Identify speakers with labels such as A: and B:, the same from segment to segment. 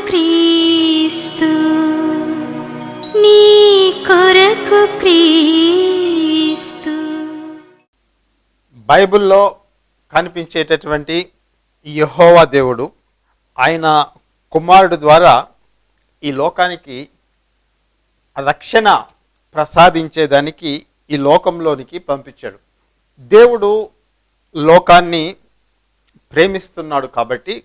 A: క్రీస్తు, నీ కొరకు క్రీస్తు.
B: బైబిల్లో కనిపించేటటువంటి యెహోవా దేవుడు ఆయన కుమారుడు ద్వారా ఈ లోకానికి రక్షణ ప్రసాదించేదానికి ఈ లోకంలోనికి పంపించాడు. దేవుడు లోకాన్ని ప్రేమిస్తున్నాడు కాబట్టి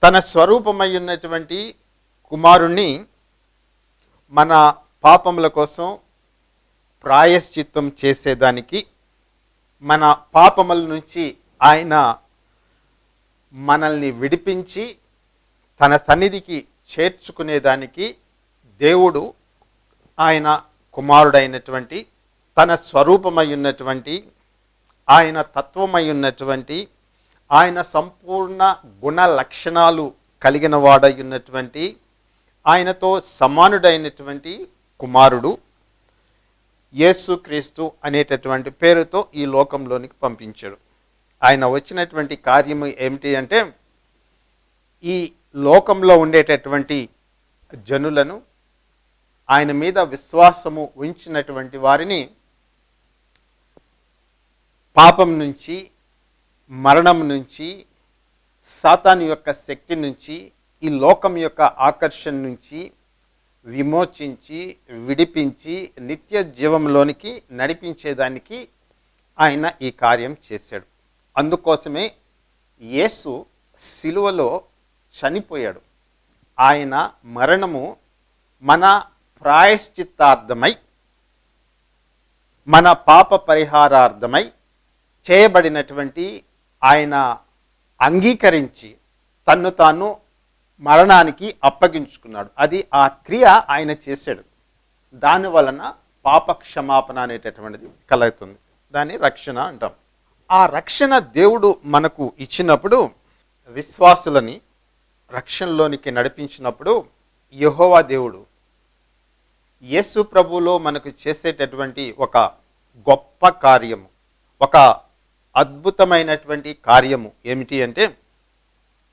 B: తన స్వరూపమై ఉన్నటువంటి కుమారుణ్ణి మన పాపముల కోసం ప్రాయశ్చిత్తం చేసేదానికి, మన పాపముల నుంచి ఆయన మనల్ని విడిపించి తన సన్నిధికి చేర్చుకునేదానికి దేవుడు ఆయన కుమారుడైనటువంటి, తన స్వరూపమై ఉన్నటువంటి, ఆయన తత్వమై ఉన్నటువంటి, ఆయన సంపూర్ణ గుణ లక్షణాలు కలిగిన వాడై ఉన్నటువంటి, ఆయనతో సమానుడైనటువంటి కుమారుడు యేసుక్రీస్తు అనేటటువంటి పేరుతో ఈ లోకంలోనికి పంపించాడు. ఆయన వచ్చినటువంటి కార్యము ఏమిటి అంటే, ఈ లోకంలో ఉండేటటువంటి జనులను, ఆయన మీద విశ్వాసము ఉంచినటువంటి వారిని పాపం నుంచి, మరణం నుంచి, సాతాను యొక్క శక్తి నుంచి, ఈ లోకం యొక్క ఆకర్షణ నుంచి విమోచించి విడిపించి నిత్య జీవంలోనికి నడిపించేదానికి ఆయన ఈ కార్యం చేశాడు. అందుకోసమే యేసు సిలువలో చనిపోయాడు. ఆయన మరణము మన ప్రాయశ్చిత్తార్థమై, మన పాప పరిహారార్థమై చేయబడినటువంటి, ఆయన అంగీకరించి తన్ను తాను మరణానికి అప్పగించుకున్నాడు. అది ఆ క్రియ ఆయన చేశాడు. దాని వలన పాప క్షమాపణ అనేటటువంటిది కలుగుతుంది. దాన్ని రక్షణ అంటాం. ఆ రక్షణ దేవుడు మనకు ఇచ్చినప్పుడు, విశ్వాసులని రక్షణలోనికి నడిపించినప్పుడు, యెహోవా దేవుడు యేసు ప్రభువులో మనకు చేసేటటువంటి ఒక గొప్ప కార్యము, ఒక అద్భుతమైనటువంటి కార్యము ఏమిటి అంటే,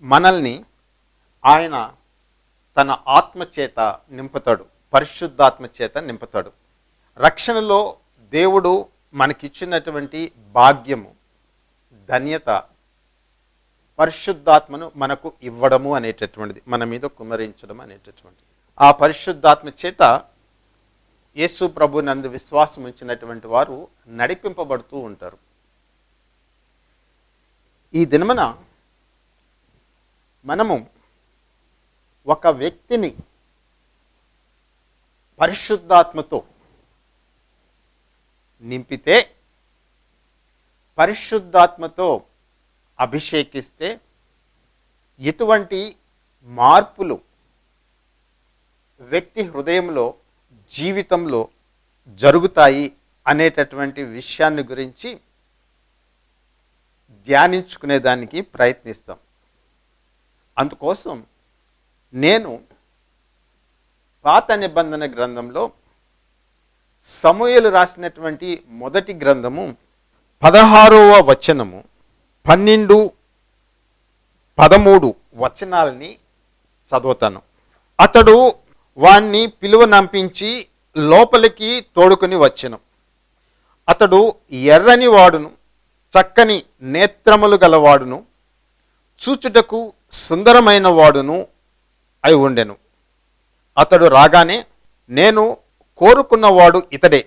B: మనల్ని ఆయన తన ఆత్మ చేత నింపుతాడు, పరిశుద్ధాత్మ చేత నింపుతాడు. రక్షణలో దేవుడు మనకిచ్చినటువంటి భాగ్యము, ధన్యత, పరిశుద్ధాత్మను మనకు ఇవ్వడము అనేటటువంటిది, మన మీద కుమ్మరించడం అనేటటువంటిది. ఆ పరిశుద్ధాత్మ చేత యేసు ప్రభు నందు విశ్వాసం ఉంచినటువంటి వారు నడిపింపబడుతూ ఉంటారు. ఈ దినమున మనము ఒక వ్యక్తిని పరిశుద్ధాత్మతో నింపితే, పరిశుద్ధాత్మతో అభిషేకిస్తే ఎటువంటి మార్పులు వ్యక్తి హృదయంలో, జీవితంలో జరుగుతాయి అనేటటువంటి విషయాన్ని గురించి ధ్యానించుకునేదానికి ప్రయత్నిస్తాం. అందుకోసం నేను పాత నిబంధన గ్రంథంలో సమూయేలు రాసినటువంటి మొదటి గ్రంథము 16వ వచనము 12, 13 వచనాలని చదువుతాను. అతడు వాణ్ణి పిలువనంపించి లోపలికి తోడుకొని వచ్చెను. అతడు ఎర్రని వాడును, చక్కని నేత్రములు గలవాడును, చూచుటకు సుందరమైన వాడును అయి ఉండెను. అతడు రాగానే, నేను కోరుకున్నవాడు ఇతడే,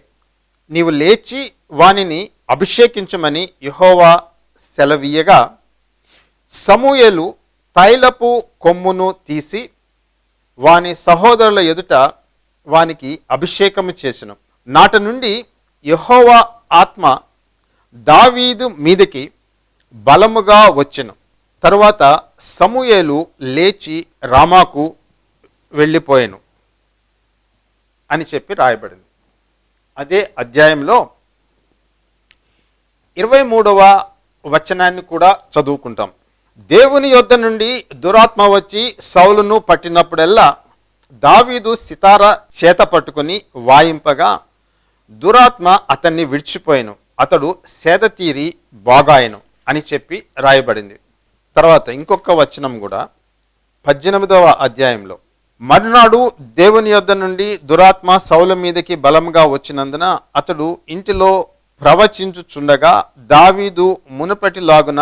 B: నీవు లేచి వానిని అభిషేకించమని యెహోవా సెలవీయగా, సమూయేలు తైలపు కొమ్మును తీసి వాని సహోదరుల ఎదుట వానికి అభిషేకము చేసెను. నాటి నుండి యెహోవా ఆత్మ దావీదు మీదకి బలముగా వచ్చెను. తరువాత సమూయేలు లేచి రామాకు వెళ్ళిపోయాను అని చెప్పి రాయబడింది. అదే అధ్యాయంలో 23వ వచనాన్ని కూడా చదువుకుంటాం. దేవుని యొద్ద నుండి దురాత్మ వచ్చి సౌలును పట్టినప్పుడల్లా దావీదు సితార చేత పట్టుకుని వాయింపగా దురాత్మ అతన్ని విడిచిపోయాను, అతడు సేద తీరి బాగాయను అని చెప్పి రాయబడింది. తర్వాత ఇంకొక వచనం కూడా 18వ అధ్యాయంలో, మరునాడు దేవుని యొద్ద నుండి దురాత్మ సౌలు మీదకి బలంగా వచ్చినందున అతడు ఇంటిలో ప్రవచించుచుండగా దావీదు మునుపటిలాగున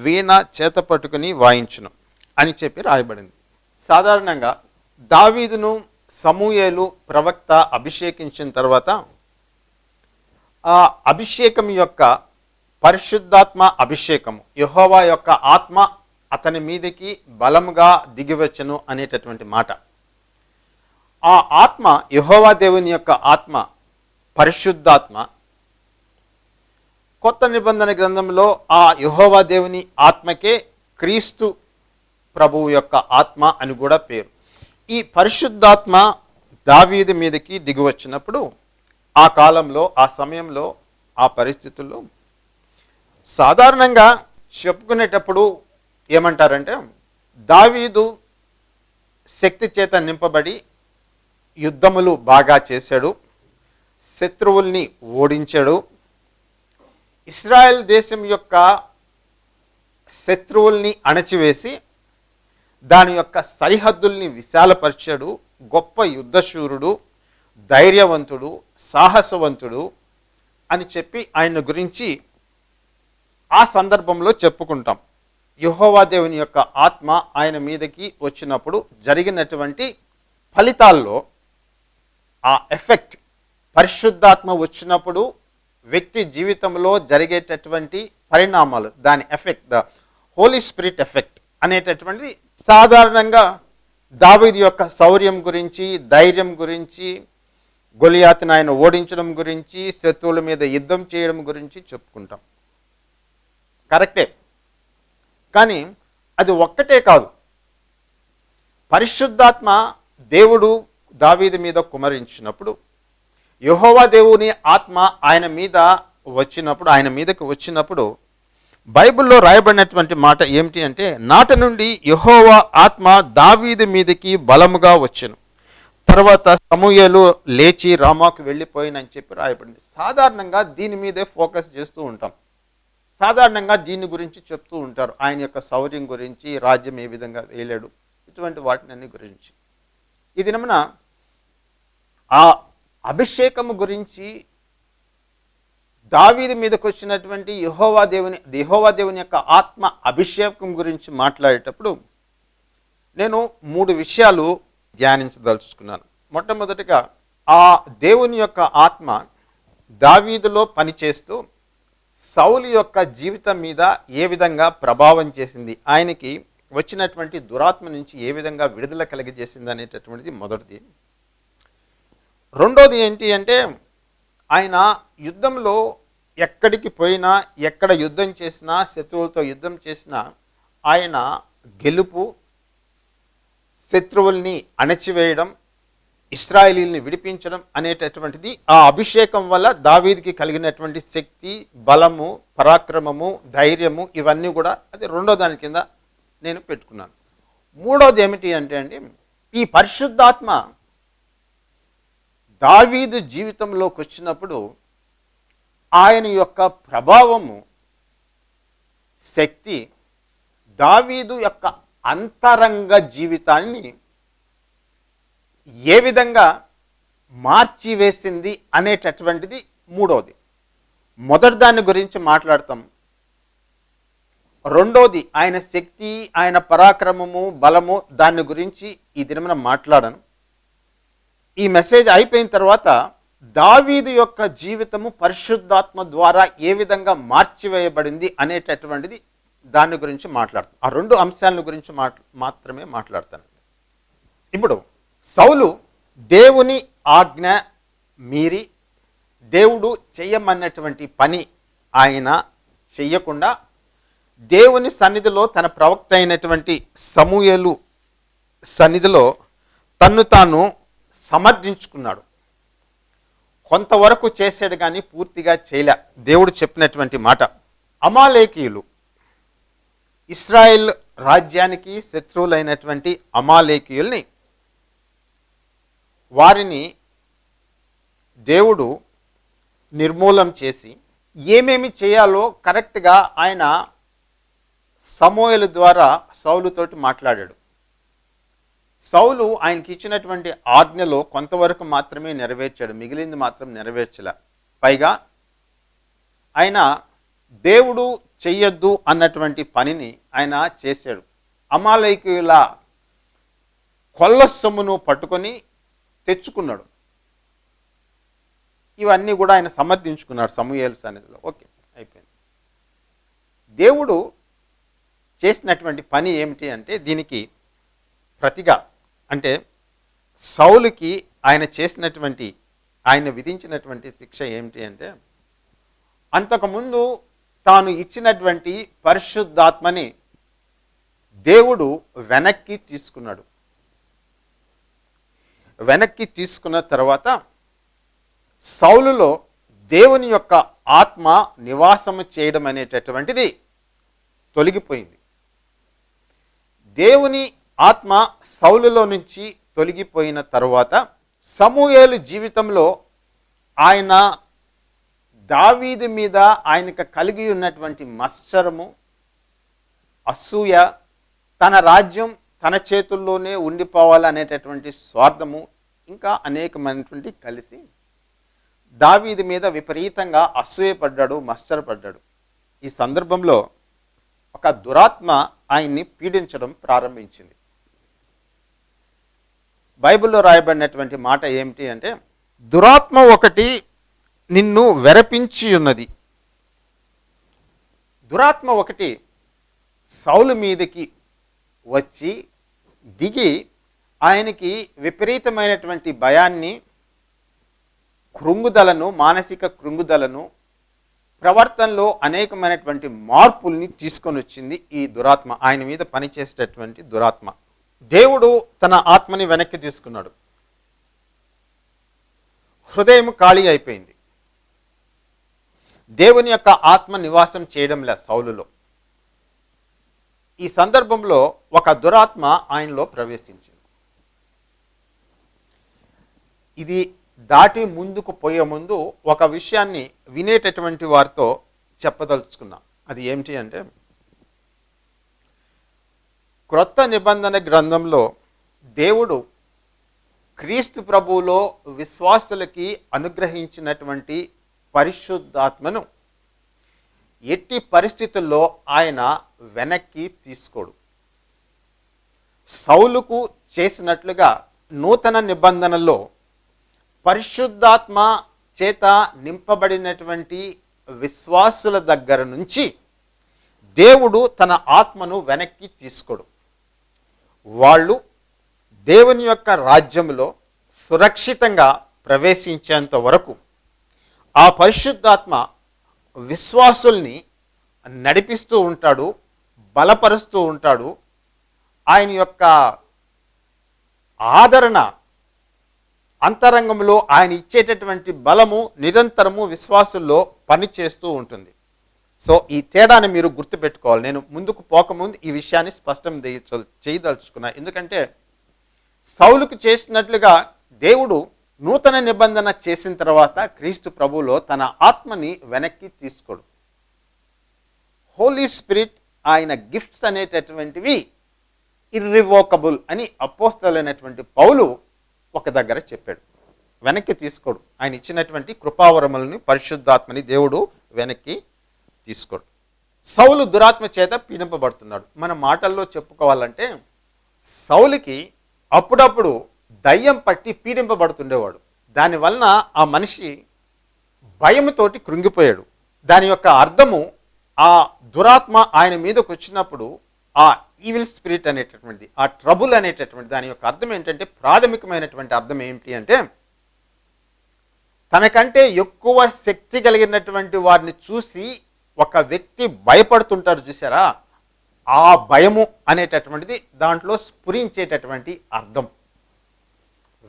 B: వీణ చేత పట్టుకుని వాయించును అని చెప్పి రాయబడింది. సాధారణంగా దావీదును సమూయేలు ప్రవక్త అభిషేకించిన తర్వాత ఆ అభిషేకం యొక్క పరిశుద్ధాత్మ అభిషేకము, యెహోవా యొక్క ఆత్మ అతని మీదకి బలముగా దిగివచ్చును అనేటటువంటి మాట. ఆ ఆత్మ, యెహోవా దేవుని యొక్క ఆత్మ, పరిశుద్ధాత్మ, కొత్త నిబంధన గ్రంథంలో ఆ యెహోవా దేవుని ఆత్మకే క్రీస్తు ప్రభువు యొక్క ఆత్మ అని కూడా పేరు. ఈ పరిశుద్ధాత్మ దావీదు మీదకి దిగివచ్చినప్పుడు ఆ కాలంలో, ఆ సమయంలో, ఆ పరిస్థితుల్లో సాధారణంగా చెప్పుకునేటప్పుడు ఏమంటారంటే, దావీదు శక్తి చేత నింపబడి యుద్ధములు బాగా చేశాడు, శత్రువుల్ని ఓడించాడు, ఇశ్రాయేల్ దేశం యొక్క శత్రువుల్ని అణచివేసి దాని యొక్క సరిహద్దుల్ని విశాలపరిచాడు, గొప్ప యుద్ధశూరుడు, ధైర్యవంతుడు, సాహసవంతుడు అని చెప్పి ఆయన గురించి ఆ సందర్భంలో చెప్పుకుంటాం. యెహోవా దేవుని యొక్క ఆత్మ ఆయన మీదకి వచ్చినప్పుడు జరిగినటువంటి ఫలితాల్లో ఆ ఎఫెక్ట్, పరిశుద్ధాత్మ వచ్చినప్పుడు వ్యక్తి జీవితంలో జరిగేటటువంటి పరిణామాలు, దాని effect, the holy spirit effect అనేటటువంటిది సాధారణంగా దావీదు యొక్క శౌర్యం గురించి, ధైర్యం గురించి, గొలియాతును ఆయన ఓడించడం గురించి, శత్రువుల మీద యుద్ధం చేయడం గురించి చెప్పుకుంటాం. కరెక్టే. కానీ అది ఒక్కటే కాదు. పరిశుద్ధాత్మ దేవుడు దావీదు మీద కుమరించినప్పుడు, యెహోవా దేవుని ఆత్మ ఆయన మీద వచ్చినప్పుడు, ఆయన మీదకి వచ్చినప్పుడు బైబిల్లో రాయబడినటువంటి మాట ఏమిటి అంటే, నాట నుండి యెహోవా ఆత్మ దావీదు మీదకి బలముగా వచ్చెను. తర్వాత సమూయేలు లేచి రామాకు వెళ్ళిపోయినని చెప్పి రాయబడింది. సాధారణంగా దీని మీదే ఫోకస్ చేస్తూ ఉంటాం. సాధారణంగా దీని గురించి చెప్తూ ఉంటారు, ఆయన యొక్క శౌర్యం గురించి, రాజ్యం ఏ విధంగా వేలాడు, ఇటువంటి వాటిని గురించి. ఈ దినమున ఆ అభిషేకము గురించి, దావీదు మీదకి వచ్చినటువంటి యెహోవా దేవుని యొక్క ఆత్మ అభిషేకం గురించి మాట్లాడేటప్పుడు నేను 3 విషయాలు ధ్యానించదలుచుకున్నాను. మొట్టమొదటిగా, ఆ దేవుని యొక్క ఆత్మ దావీదులో పనిచేస్తూ సౌలు యొక్క జీవితం మీద ఏ విధంగా ప్రభావం చేసింది, ఆయనకి వచ్చినటువంటి దురాత్మ నుంచి ఏ విధంగా విడుదల కలిగజేసింది అనేటటువంటిది మొదటిది. రెండోది ఏంటి అంటే, ఆయన యుద్ధంలో ఎక్కడికి పోయినా, ఎక్కడ యుద్ధం చేసినా, శత్రువులతో యుద్ధం చేసినా ఆయన గెలుపు, శత్రువుల్ని అణచివేయడం, ఇశ్రాయేలీల్ని విడిపించడం అనేటటువంటిది ఆ అభిషేకం వల్ల దావీదుకి కలిగినటువంటి శక్తి, బలము, పరాక్రమము, ధైర్యము, ఇవన్నీ కూడా అది రెండో దాని కింద నేను పెట్టుకున్నాను. మూడోది ఏమిటి అంటే అండి, ఈ పరిశుద్ధాత్మ దావీదు జీవితంలోకి వచ్చినప్పుడు ఆయన యొక్క ప్రభావము, శక్తి దావీదు యొక్క అంతరంగ జీవితాన్ని ఏ విధంగా మార్చివేసింది అనేటటువంటిది మూడోది. మొదటి దాని గురించి మాట్లాడతాం. రెండోది ఆయన శక్తి, ఆయన పరాక్రమము, బలము, దాని గురించి ఈ దినమున మాట్లాడను. ఈ మెసేజ్ అయిపోయిన తర్వాత దావీదు యొక్క జీవితము పరిశుద్ధాత్మ ద్వారా ఏ విధంగా మార్చివేయబడింది అనేటటువంటిది దాని గురించి మాట్లాడతాను. ఆ 2 అంశాల గురించి మాత్రమే మాట్లాడతాను. ఇప్పుడు సౌలు దేవుని ఆజ్ఞ మీరి దేవుడు చెయ్యమన్నటువంటి పని ఆయన చెయ్యకుండా దేవుని సన్నిధిలో తన ప్రవక్త అయినటువంటి సమూయేలు సన్నిధిలో తన్ను తాను సమర్థించుకున్నాడు. కొంతవరకు చేసాడు కానీ పూర్తిగా చేయలే. దేవుడు చెప్పినటువంటి మాట, అమాలేకీయులు, ఇశ్రాయేల్ రాజ్యానికి శత్రువులైనటువంటి అమాలేకీయుల్ని, వారిని దేవుడు నిర్మూలం చేసి ఏమేమి చేయాలో కరెక్ట్గా ఆయన సమూయేలు ద్వారా సౌలుతోటి మాట్లాడాడు. సౌలు ఆయనకి ఇచ్చినటువంటి ఆజ్ఞలో కొంతవరకు మాత్రమే నెరవేర్చాడు, మిగిలింది మాత్రం నెరవేర్చలే. పైగా ఆయన దేవుడు చెయ్యొద్దు అన్నటువంటి పనిని ఆయన చేశాడు. అమాలేకీయుల కొల్ల సొమ్మును పట్టుకొని తెచ్చుకున్నాడు. ఇవన్నీ కూడా ఆయన సమర్థించుకున్నాడు సమూయేలు సన్నిధిలో. ఓకే, అయిపోయింది. దేవుడు చేసినటువంటి పని ఏమిటి అంటే, దీనికి ప్రతిగా అంటే సౌలుకి ఆయన విధించినటువంటి శిక్ష ఏమిటి అంటే, అంతకుముందు తాను ఇచ్చినటువంటి పరిశుద్ధాత్మని దేవుడు వెనక్కి తీసుకున్నాడు. వెనక్కి తీసుకున్న తర్వాత సౌలులో దేవుని యొక్క ఆత్మ నివాసము చేయడం అనేటటువంటిది తొలగిపోయింది. దేవుని ఆత్మ సౌలులో నుంచి తొలగిపోయిన తరువాత సమూయేలు జీవితంలో ఆయన దావీదు మీద ఆయనకు కలిగి ఉన్నటువంటి మత్సరము, అసూయ, తన రాజ్యం తన చేతుల్లోనే ఉండిపోవాలనేటటువంటి స్వార్థము, ఇంకా అనేకమైనటువంటి కలిసి దావీదు మీద విపరీతంగా అసూయపడ్డాడు, మత్సరపడ్డాడు. ఈ సందర్భంలో ఒక దురాత్మ ఆయన్ని పీడించడం ప్రారంభించింది. బైబిల్లో రాయబడినటువంటి మాట ఏమిటి అంటే, దురాత్మ ఒకటి నిన్ను వెరపించి ఉన్నది. దురాత్మ ఒకటి సౌలు మీదకి వచ్చి దిగి ఆయనకి విపరీతమైనటువంటి భయాన్ని, కృంగుదలను, మానసిక కృంగుదలను, ప్రవర్తనలో అనేకమైనటువంటి మార్పుల్ని తీసుకొని వచ్చింది ఈ దురాత్మ, ఆయన మీద పనిచేసేటటువంటి దురాత్మ. దేవుడు తన ఆత్మని వెనక్కి తీసుకున్నాడు. హృదయం ఖాళీ అయిపోయింది. దేవుని యొక్క ఆత్మ నివాసం చేయడంలే సౌలులో. ఈ సందర్భంలో ఒక దురాత్మ ఆయనలో ప్రవేశించింది. ఇది దాటి ముందుకు పోయే ముందు ఒక విషయాన్ని వినేటటువంటి వారితో చెప్పదలుచుకున్నా. అది ఏమిటి అంటే, క్రొత్త నిబంధన గ్రంథంలో దేవుడు క్రీస్తు ప్రభువులో విశ్వాసులకి అనుగ్రహించినటువంటి పరిశుద్ధాత్మను ఎట్టి పరిస్థితుల్లో ఆయన వెనక్కి తీసుకోడు. సౌలుకు చేసినట్లుగా నూతన నిబంధనలో పరిశుద్ధాత్మ చేత నింపబడినటువంటి విశ్వాసుల దగ్గర నుంచి దేవుడు తన ఆత్మను వెనక్కి తీసుకోడు. వాళ్ళు దేవుని యొక్క రాజ్యంలో సురక్షితంగా ప్రవేశించేంత వరకు ఆ పరిశుద్ధాత్మ విశ్వాసుల్ని నడిపిస్తూ ఉంటాడు, బలపరుస్తూ ఉంటాడు. ఆయన యొక్క ఆదరణ, అంతరంగంలో ఆయన ఇచ్చేటటువంటి బలము నిరంతరము విశ్వాసుల్లో పనిచేస్తూ ఉంటుంది. సో ఈ తేడాన్ని మీరు గుర్తుపెట్టుకోవాలి. నేను ముందుకు పోకముందు ఈ విషయాన్ని స్పష్టం చేయదలుచుకున్నా. ఎందుకంటే సౌలుకు చేసినట్లుగా దేవుడు నూతన నిబంధన చేసిన తర్వాత క్రీస్తు ప్రభువులో తన ఆత్మని వెనక్కి తీసుకోడు. హోలీ స్పిరిట్ ఆయన గిఫ్ట్స్ అనేటటువంటివి ఇర్రివోకబుల్ అని అపోస్తలుడైనటువంటి పౌలు ఒక దగ్గర చెప్పాడు. వెనక్కి తీసుకోడు. ఆయన ఇచ్చినటువంటి కృపావరములని, పరిశుద్ధాత్మని దేవుడు వెనక్కి తీసుకోడు. సౌలు దురాత్మ చేత పీడింపబడుతున్నాడు. మన మాటల్లో చెప్పుకోవాలంటే సౌలుకి అప్పుడప్పుడు దయ్యం పట్టి పీడింపబడుతుండేవాడు. దానివలన ఆ మనిషి భయంతోటి కృంగిపోయాడు. దాని యొక్క అర్థము, ఆ దురాత్మ ఆయన మీదకి వచ్చినప్పుడు ఆ ఈవిల్ స్పిరిట్ అనేటటువంటిది, ఆ ట్రబుల్ అనేటటువంటి దాని యొక్క అర్థం ఏంటంటే, ప్రాథమికమైనటువంటి అర్థం ఏమిటి అంటే, తనకంటే ఎక్కువ శక్తి కలిగినటువంటి వారిని చూసి ఒక వ్యక్తి భయపడుతుంటారు చూసారా, ఆ భయము అనేటటువంటిది దాంట్లో స్ఫురించేటటువంటి అర్థం.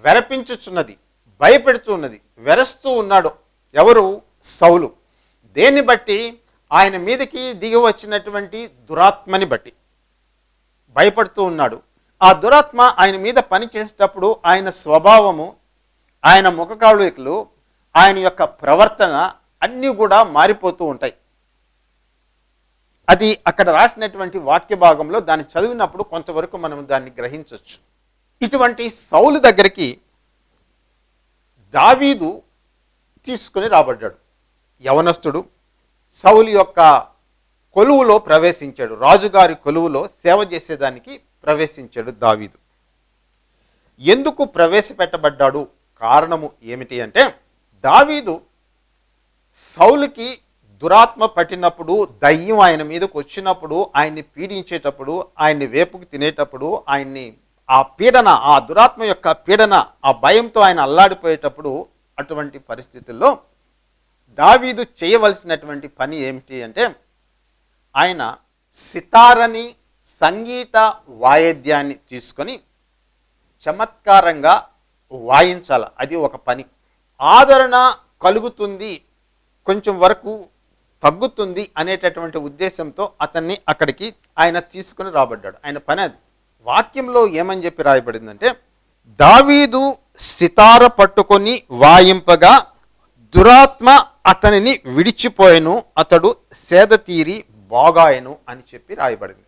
B: వెరపించుచున్నది, భయపెడుతున్నది, వెరస్తూ ఉన్నాడు ఎవరు? సౌలు. దేన్ని బట్టి? ఆయన మీదకి దిగి వచ్చినటువంటి దురాత్మని బట్టి భయపడుతూ ఉన్నాడు. ఆ దురాత్మ ఆయన మీద పని చేసేటప్పుడు ఆయన స్వభావము, ఆయన ముఖకవళికలు, ఆయన యొక్క ప్రవర్తన అన్నీ కూడా మారిపోతూ ఉంటాయి. అది అక్కడ రాసినటువంటి వాక్య భాగంలో దాన్ని చదివినప్పుడు కొంతవరకు మనం దాన్ని గ్రహించవచ్చు. ఇటువంటి సౌలు దగ్గరికి దావీదు తీసుకుని రాబడ్డాడు. యవనస్తుడు సౌలు యొక్క కొలువులో ప్రవేశించాడు. రాజుగారి కొలువులో సేవ చేసేదానికి ప్రవేశించాడు దావీదు. ఎందుకు ప్రవేశపెట్టబడ్డాడు? కారణము ఏమిటి అంటే, దావీదు సౌలుకి దురాత్మ పట్టినప్పుడు, దయ్యం ఆయన మీదకు వచ్చినప్పుడు, ఆయన్ని పీడించేటప్పుడు, ఆయన్ని వేపుకు తినేటప్పుడు, ఆయన్ని ఆ పీడన, ఆ దురాత్మ యొక్క పీడన, ఆ భయంతో ఆయన అల్లాడిపోయేటప్పుడు, అటువంటి పరిస్థితుల్లో దావీదు చేయవలసినటువంటి పని ఏమిటి అంటే, ఆయన సితారని, సంగీత వాయిద్యాన్ని తీసుకొని చమత్కారంగా వాయించాలి. అది ఒక పని. ఆదరణ కలుగుతుంది, కొంచెం వరకు తగ్గుతుంది అనేటటువంటి ఉద్దేశంతో అతన్ని అక్కడికి ఆయన తీసుకుని రాబడ్డాడు. ఆయన పని అది. వాక్యంలో ఏమని చెప్పి రాయబడిందంటే, దావీదు సితార పట్టుకొని వాయింపగా దురాత్మ అతనిని విడిచిపోయెను, అతడు సేద తీరి బాగాయను అని చెప్పి రాయబడింది.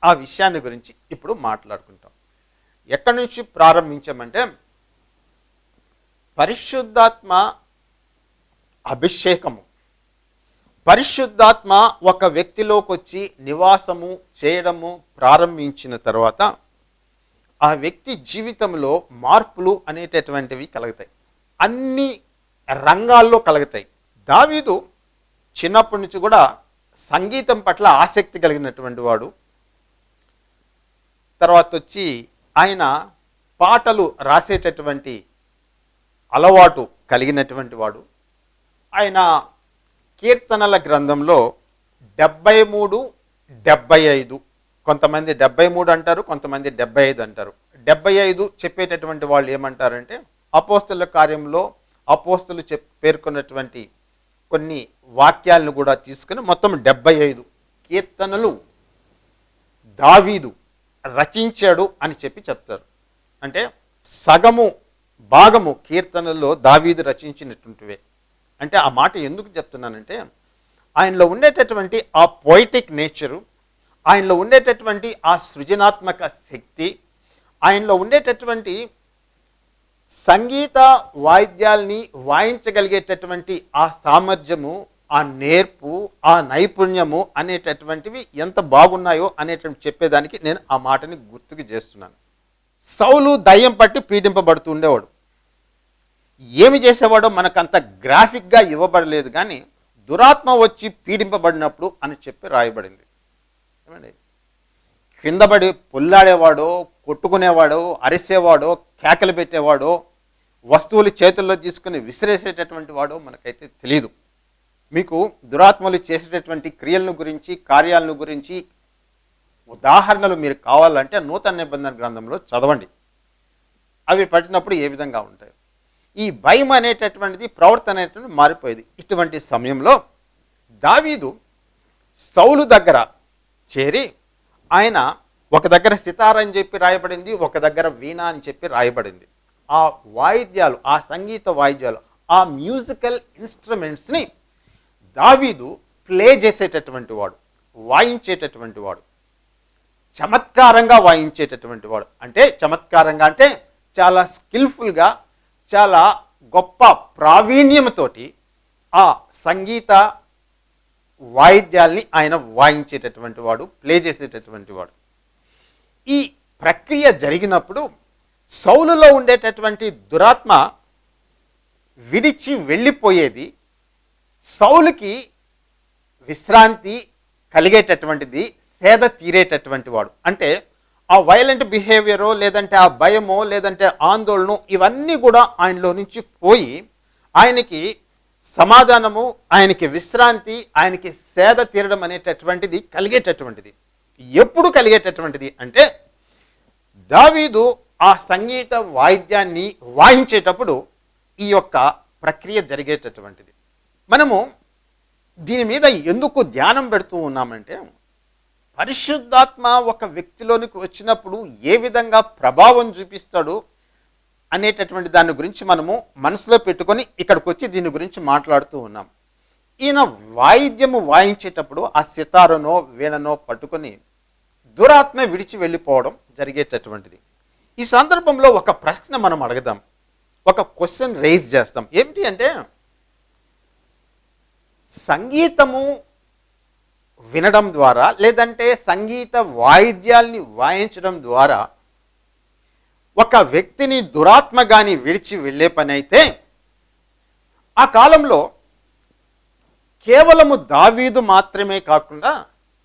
B: ఆ విషయాన్ని గురించి ఇప్పుడు మాట్లాడుకుంటాం. ఎక్కడి నుంచి ప్రారంభించామంటే, పరిశుద్ధాత్మ అభిషేకము. పరిశుద్ధాత్మ ఒక వ్యక్తిలోకి వచ్చి నివాసము చేయడము ప్రారంభించిన తర్వాత ఆ వ్యక్తి జీవితంలో మార్పులు అనేటటువంటివి కలుగుతాయి. అన్ని రంగాల్లో కలుగుతాయి. దావీదు చిన్నప్పటి నుంచి కూడా సంగీతం పట్ల ఆసక్తి కలిగినటువంటి వాడు. తర్వాత వచ్చి ఆయన పాటలు రాసేటటువంటి అలవాటు కలిగినటువంటి వాడు. ఆయన కీర్తనల గ్రంథంలో 73, 75, కొంతమంది 73 అంటారు, కొంతమంది 75 అంటారు. 75 చెప్పేటటువంటి వాళ్ళు ఏమంటారంటే, అపోస్తలుల కార్యంలో అపోస్తలు పేర్కొన్నటువంటి కొన్ని వాక్యాలను కూడా తీసుకుని మొత్తం 75 కీర్తనలు దావీదు రచించాడు అని చెప్పి చెప్తారు. అంటే సగము భాగము కీర్తనల్లో దావీదు రచించినటువంటివే. అంటే ఆ మాట ఎందుకు చెప్తున్నానంటే, ఆయనలో ఉండేటటువంటి ఆ పోయిటిక్ నేచరు, ఆయనలో ఉండేటటువంటి ఆ సృజనాత్మక శక్తి, ఆయనలో ఉండేటటువంటి సంగీత వాయిద్యాల్ని వాయించగలిగేటటువంటి ఆ సామర్థ్యము, ఆ నేర్పు, ఆ నైపుణ్యము అనేటటువంటివి ఎంత బాగున్నాయో అనేటువంటి చెప్పేదానికి నేను ఆ మాటని గుర్తుకు చేస్తున్నాను. సౌలు దయ్యం పట్టి పీడింపబడుతూ ఉండేవాడు. ఏమి చేసేవాడో మనకంత గ్రాఫిక్గా ఇవ్వబడలేదు, కానీ దురాత్మ వచ్చి పీడింపబడినప్పుడు అని చెప్పి రాయబడింది. ఏమండి, క్రిందపడి పొల్లాడేవాడో, కొట్టుకునేవాడో, అరిసేవాడో, కేకలు పెట్టేవాడో, వస్తువులు చేతుల్లో తీసుకుని విసిరేసేటటువంటి వాడో మనకైతే తెలియదు. మీకు దురాత్మలు చేసేటటువంటి క్రియలను గురించి, కార్యాలను గురించి ఉదాహరణలు మీరు కావాలంటే నూతన నిబంధన గ్రంథంలో చదవండి. అవి పట్టినప్పుడు ఏ విధంగా ఉంటాయి. ఈ భయం అనేటటువంటిది, ప్రవర్తన అనేటువంటిది మారిపోయేది. ఇటువంటి సమయంలో దావీదు సౌలు దగ్గర చేరి, ఆయన ఒక దగ్గర సితార అని చెప్పి రాయబడింది, ఒక దగ్గర వీణ అని చెప్పి రాయబడింది. ఆ వాయిద్యాలు, ఆ సంగీత వాయిద్యాలు, ఆ మ్యూజికల్ ఇన్స్ట్రుమెంట్స్ని దావీదు ప్లే చేసేటటువంటి వాడు, వాయించేటటువంటి వాడు, చమత్కారంగా వాయించేటటువంటి వాడు. అంటే చమత్కారంగా అంటే చాలా స్కిల్ఫుల్గా, చాలా గొప్ప ప్రావీణ్యంతోటి ఆ సంగీత వాయిద్యాల్ని ఆయన వాయించేటటువంటి వాడు, ప్లే చేసేటటువంటి వాడు. ఈ ప్రక్రియ జరిగినప్పుడు సౌలులో ఉండేటటువంటి దురాత్మ విడిచి వెళ్ళిపోయేది. సౌలుకి విశ్రాంతి కలిగేటటువంటిది, సేద తీరేటటువంటి వాడు. అంటే ఆ వైలెంట్ బిహేవియరో, లేదంటే ఆ భయమో, లేదంటే ఆందోళన, ఇవన్నీ కూడా ఆయనలో నుంచి పోయి ఆయనకి సమాధానము, ఆయనకి విశ్రాంతి, ఆయనకి సేద తీరడం అనేటటువంటిది కలిగేటటువంటిది. ఎప్పుడు కలిగేటటువంటిది అంటే, దావీదు ఆ సంగీత వాయిద్యాన్ని వాయించేటప్పుడు ఈ యొక్క ప్రక్రియ జరిగేటటువంటిది. మనము దీని మీద ఎందుకు ధ్యానం పెడుతూ ఉన్నామంటే, పరిశుద్ధాత్మ ఒక వ్యక్తిలోనికి వచ్చినప్పుడు ఏ విధంగా ప్రభావం చూపిస్తాడు అనేటటువంటి దాని గురించి మనము మనసులో పెట్టుకొని ఇక్కడికి వచ్చి దీని గురించి మాట్లాడుతూ ఉన్నాం. ఈయన వాయిద్యము వాయించేటప్పుడు ఆ సితారనో వీణనో పట్టుకొని దురాత్మ విడిచి వెళ్ళిపోవడం జరిగేటటువంటిది. ఈ సందర్భంలో ఒక ప్రశ్న మనం అడగదాం, ఒక క్వశ్చన్ రైజ్ చేస్తాం. ఏమిటి అంటే, సంగీతము వినడం ద్వారా లేదంటే సంగీత వాయిద్యాల్ని వాయించడం ద్వారా ఒక వ్యక్తిని దురాత్మగాని విడిచి వెళ్ళే పని అయితే, ఆ కాలంలో కేవలము దావీదు మాత్రమే కాకుండా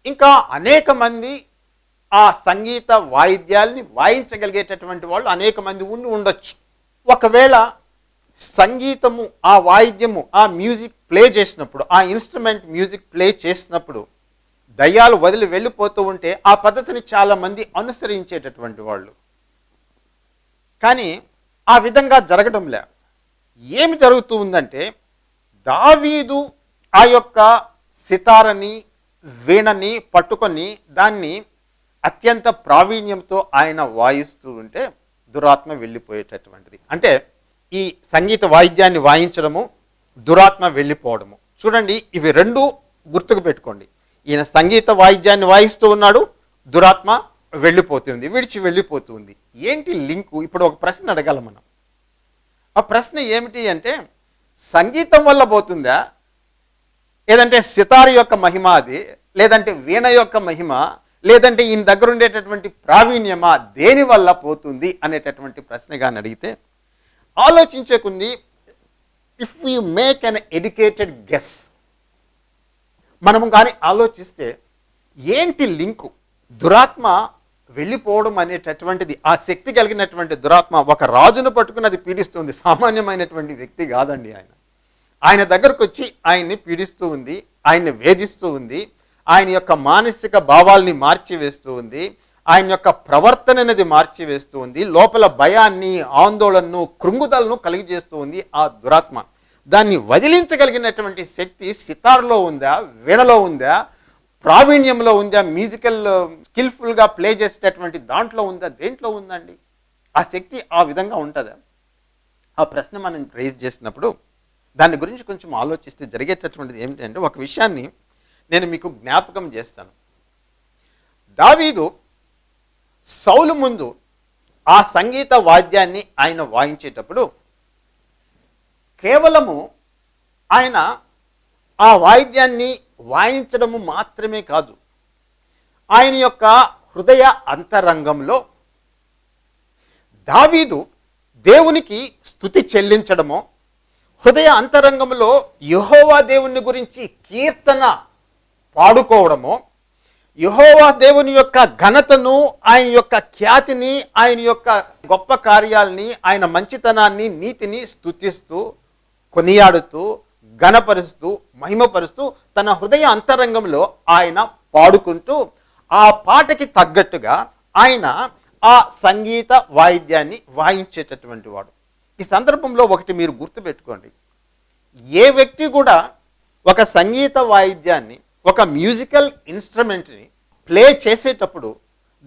B: ఇంకా అనేక మంది ఆ సంగీత వాయిద్యాల్ని వాయించగలిగేటటువంటి వాళ్ళు అనేక మంది ఉండొచ్చు. ఒకవేళ సంగీతము, ఆ వాయిద్యము, ఆ మ్యూజిక్ ప్లే చేసినప్పుడు, ఆ ఇన్స్ట్రుమెంట్ మ్యూజిక్ ప్లే చేసినప్పుడు దయ్యాలు వదిలి వెళ్ళిపోతూ ఉంటే ఆ పద్ధతిని చాలామంది అనుసరించేటటువంటి వాళ్ళు. కానీ ఆ విధంగా జరగడం లే. ఏమి జరుగుతూ ఉందంటే, దావీదు ఆ యొక్క సితారని, వీణని పట్టుకొని దాన్ని అత్యంత ప్రావీణ్యంతో ఆయన వాయిస్తూ ఉంటే దురాత్మ వెళ్ళిపోయేటటువంటిది. అంటే ఈ సంగీత వాయిద్యాన్ని వాయించడము, దురాత్మ వెళ్ళిపోవడము. చూడండి, ఇవి రెండు గుర్తుకు పెట్టుకోండి. ఈయన సంగీత వాయిద్యాన్ని వాయిస్తూ ఉన్నాడు, దురాత్మ వెళ్ళిపోతుంది, విడిచి వెళ్ళిపోతుంది. ఏంటి లింకు? ఇప్పుడు ఒక ప్రశ్న అడగాలి మనం. ఆ ప్రశ్న ఏమిటి అంటే, సంగీతం వల్ల పోతుందా, లేదంటే సితారు యొక్క మహిమ అది, లేదంటే వీణ యొక్క మహిమ, లేదంటే ఈయన దగ్గర ఉండేటటువంటి ప్రావీణ్యమా, దేని వల్ల పోతుంది అనేటటువంటి ప్రశ్నగా అడిగితే ఆలోచించే కొంది, if you make an educated guess, మనము కానీ ఆలోచిస్తే ఏంటి లింకు? దురాత్మ వెళ్ళిపోవడం అనేటటువంటిది, ఆ శక్తి కలిగినటువంటి దురాత్మ ఒక రాజును పట్టుకుని అది పీడిస్తుంది. సామాన్యమైనటువంటి వ్యక్తి కాదండి ఆయన. ఆయన దగ్గరకు వచ్చి ఆయన్ని పీడిస్తూ ఉంది, ఆయన్ని వేధిస్తూ ఉంది, ఆయన యొక్క మానసిక భావాల్ని మార్చివేస్తూ ఉంది, ఆయన యొక్క ప్రవర్తన అనేది మార్చివేస్తూ ఉంది, లోపల భయాన్ని, ఆందోళనను, కృంగుదలను కలిగజేస్తూ ఉంది ఆ దురాత్మ. దాన్ని వదిలించగలిగినటువంటి శక్తి సితార్లో ఉందా, వీణలో ఉందా, ప్రావీణ్యంలో ఉందా, మ్యూజికల్ స్కిల్ఫుల్గా ప్లే చేసేటటువంటి దాంట్లో ఉందా, దేంట్లో ఉందండి? ఆ శక్తి ఆ విధంగా ఉంటుందా? ఆ ప్రశ్న మనం రైజ్ చేసినప్పుడు దాని గురించి కొంచెం ఆలోచిస్తే జరిగేటటువంటిది ఏమిటంటే, ఒక విషయాన్ని నేను మీకు జ్ఞాపకం చేస్తాను. దావీదు సౌలు ముందు ఆ సంగీత వాద్యాన్ని ఆయన వాయించేటప్పుడు కేవలము ఆయన ఆ వాయిద్యాన్ని వాయించడము మాత్రమే కాదు, ఆయన యొక్క హృదయ అంతరంగంలో దావీదు దేవునికి స్తుతి చెల్లించడమో, హృదయ అంతరంగంలో యెహోవా దేవుని గురించి కీర్తన పాడుకోవడమో, యెహోవా దేవుని యొక్క ఘనతను, ఆయన యొక్క ఖ్యాతిని, ఆయన యొక్క గొప్ప కార్యాలని, ఆయన మంచితనాన్ని, నీతిని స్తుతిస్తూ, కొనియాడుతూ, ఘనపరుస్తూ, మహిమపరుస్తూ తన హృదయ అంతరంగంలో ఆయన పాడుకుంటూ ఆ పాటకి తగ్గట్టుగా ఆయన ఆ సంగీత వాయిద్యాన్ని వాయించేటటువంటి వాడు. ఈ సందర్భంలో ఒకటి మీరు గుర్తుపెట్టుకోండి, ఏ వ్యక్తి కూడా ఒక సంగీత వాయిద్యాన్ని, ఒక మ్యూజికల్ ఇన్స్ట్రుమెంట్ని ప్లే చేసేటప్పుడు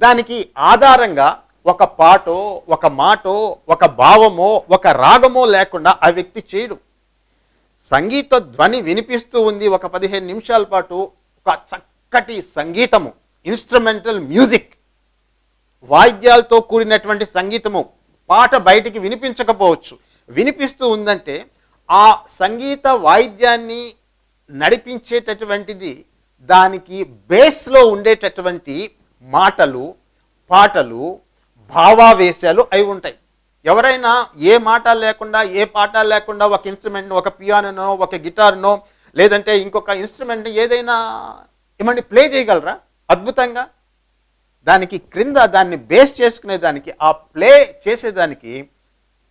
B: దానికి ఆధారంగా ఒక పాటో, ఒక మాటో, ఒక భావమో, ఒక రాగమో లేకుండా ఆ వ్యక్తి చేయడు. సంగీత ధ్వని వినిపిస్తూ ఉంది, ఒక 15 నిమిషాల పాటు ఒక చక్కటి సంగీతము, ఇన్స్ట్రుమెంటల్ మ్యూజిక్, వాయిద్యాలతో కూడినటువంటి సంగీతము, పాట బయటికి వినిపించకపోవచ్చు, వినిపిస్తూ ఉందంటే ఆ సంగీత వాయిద్యాన్ని నడిపించేటటువంటిది దానికి బేస్లో ఉండేటటువంటి మాటలు, పాటలు, భావావేశాలు అవి ఉంటాయి. ఎవరైనా ఏ మాట లేకుండా, ఏ పాట లేకుండా ఒక ఇన్స్ట్రుమెంట్ను, ఒక పియానోనో, ఒక గిటార్నో, లేదంటే ఇంకొక ఇన్స్ట్రుమెంట్ని ఏదైనా ఏమండి ప్లే చేయగలరా అద్భుతంగా? దానికి క్రింద దాన్ని బేస్ చేసుకునేదానికి, ఆ ప్లే చేసేదానికి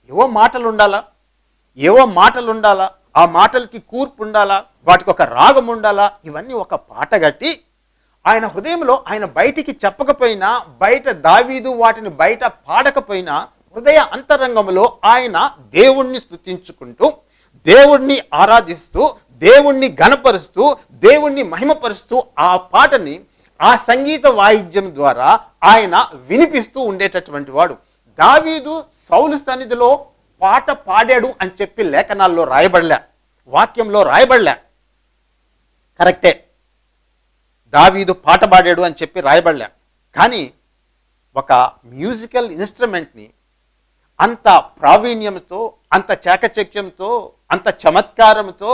B: ఏవో మాటలు ఉండాలా, ఏవో మాటలు ఉండాలా, ఆ మాటలకి కూర్పు ఉండాలా, వాటికి ఒక రాగం ఉండాలా. ఇవన్నీ ఒక పాట కట్టి ఆయన హృదయంలో, ఆయన బయటికి చెప్పకపోయినా, బయట దావీదు వాటిని బయట పాడకపోయినా, హృదయ అంతరంగంలో ఆయన దేవుణ్ణి స్తుతించుకుంటూ, దేవుణ్ణి ఆరాధిస్తూ, దేవుణ్ణి ఘనపరుస్తూ, దేవుణ్ణి మహిమపరుస్తూ ఆ పాటని ఆ సంగీత వాయిద్యం ద్వారా ఆయన వినిపిస్తూ ఉండేటటువంటి వాడు. దావీదు సౌలు సన్నిధిలో పాట పాడాడు అని చెప్పి లేఖనాల్లో రాయబడలే, వాక్యంలో రాయబడలే. కరెక్టే, దావీదు పాట పాడాడు అని చెప్పి రాయబడలే. కానీ ఒక మ్యూజికల్ ఇన్స్ట్రుమెంట్ని అంత ప్రావీణ్యంతో, అంత చాకచక్యంతో, అంత చమత్కారంతో,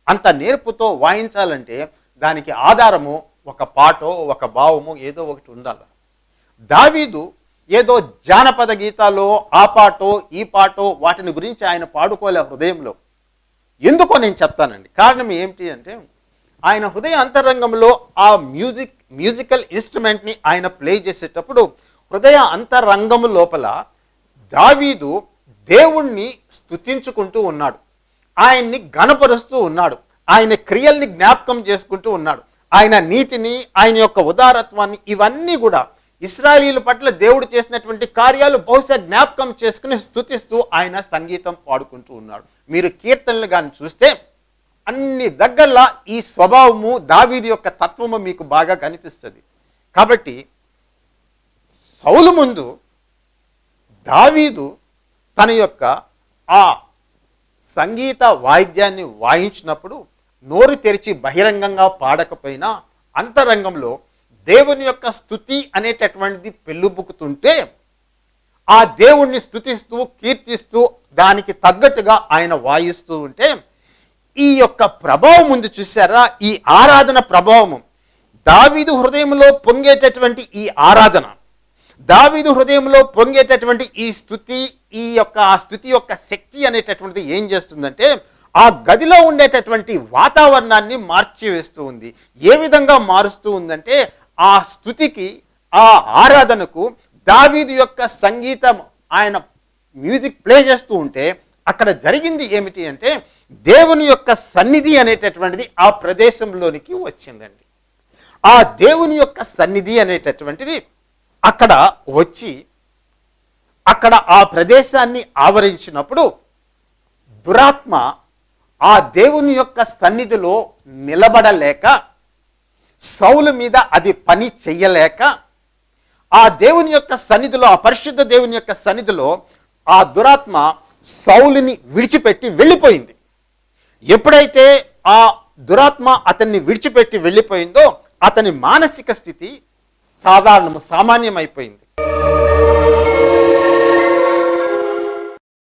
B: అంత నేర్పుతో వాయించాలంటే దానికి ఆధారము ఒక పాటో, ఒక భావమో ఏదో ఒకటి ఉండాలి. దావీదు ఏదో జానపద గీతాలో ఆ పాటో ఈ పాటో వాటిని గురించి ఆయన పాడుకోలే హృదయంలో. ఎందుకో నేను చెప్తానండి. కారణం ఏమిటి అంటే, ఆయన హృదయ అంతరంగంలో ఆ మ్యూజికల్ ఇన్స్ట్రుమెంట్ని ఆయన ప్లే చేసేటప్పుడు హృదయ అంతరంగము లోపల దావీదు దేవుణ్ణి స్తుతించుకుంటూ ఉన్నాడు, ఆయన్ని గణపరుస్తూ ఉన్నాడు, ఆయన క్రియల్ని జ్ఞాపకం చేసుకుంటూ ఉన్నాడు, ఆయన నీతిని, ఆయన యొక్క ఉదారత్వాన్ని, ఇవన్నీ కూడా ఇశ్రాయేలీయుల పట్ల దేవుడు చేసినటువంటి కార్యాలు బహుశా జ్ఞాపకం చేసుకుని స్తుతిస్తూ ఆయన సంగీతం పాడుకుంటూ ఉన్నాడు. మీరు కీర్తనలు కానీ చూస్తే అన్ని దగ్గరలా ఈ స్వభావము, దావీదు యొక్క తత్వము మీకు బాగా కనిపిస్తుంది. కాబట్టి సౌలు ముందు దావీదు తన యొక్క ఆ సంగీత వాయిద్యాన్ని వాయించినప్పుడు నోరు తెరిచి బహిరంగంగా పాడకపోయినా అంతరంగంలో దేవుని యొక్క స్తుతి అనేటటువంటిది పెళ్ళుబుకుతుంటే ఆ దేవుణ్ణి స్తుతిస్తూ కీర్తిస్తూ దానికి తగ్గట్టుగా ఆయన వాయిస్తూ ఉంటే ఈ యొక్క ప్రభావం ఉంది చూసారా, ఈ ఆరాధన ప్రభావము, దావీదు హృదయంలో పొంగేటటువంటి ఈ ఆరాధన, దావీదు హృదయంలో పొంగేటటువంటి ఈ స్తుతి, ఆ స్తుతి యొక్క శక్తి అనేటటువంటిది ఏం చేస్తుందంటే ఆ గదిలో ఉండేటటువంటి వాతావరణాన్ని మార్చివేస్తూ ఉంది. ఏ విధంగా మారుస్తూ ఉందంటే ఆ స్తుతికి, ఆ ఆరాధనకు దావీదు యొక్క సంగీతం ఆయన మ్యూజిక్ ప్లే చేస్తూ ఉంటే అక్కడ జరిగింది ఏమిటి అంటే దేవుని యొక్క సన్నిధి అనేటటువంటిది ఆ ప్రదేశంలోనికి వచ్చిందండి. ఆ దేవుని యొక్క సన్నిధి అనేటటువంటిది అక్కడ వచ్చి అక్కడ ఆ ప్రదేశాన్ని ఆవరించినప్పుడు దురాత్మ ఆ దేవుని యొక్క సన్నిధిలో నిలబడలేక, సౌలు మీద అది పని చెయ్యలేక, ఆ దేవుని యొక్క సన్నిధిలో, ఆ పరిశుద్ధ దేవుని యొక్క సన్నిధిలో ఆ దురాత్మ సౌలుని విడిచిపెట్టి వెళ్ళిపోయింది. ఎప్పుడైతే ఆ దురాత్మ అతన్ని విడిచిపెట్టి వెళ్ళిపోయిందో అతని మానసిక స్థితి సామాన్యమైపోయింది.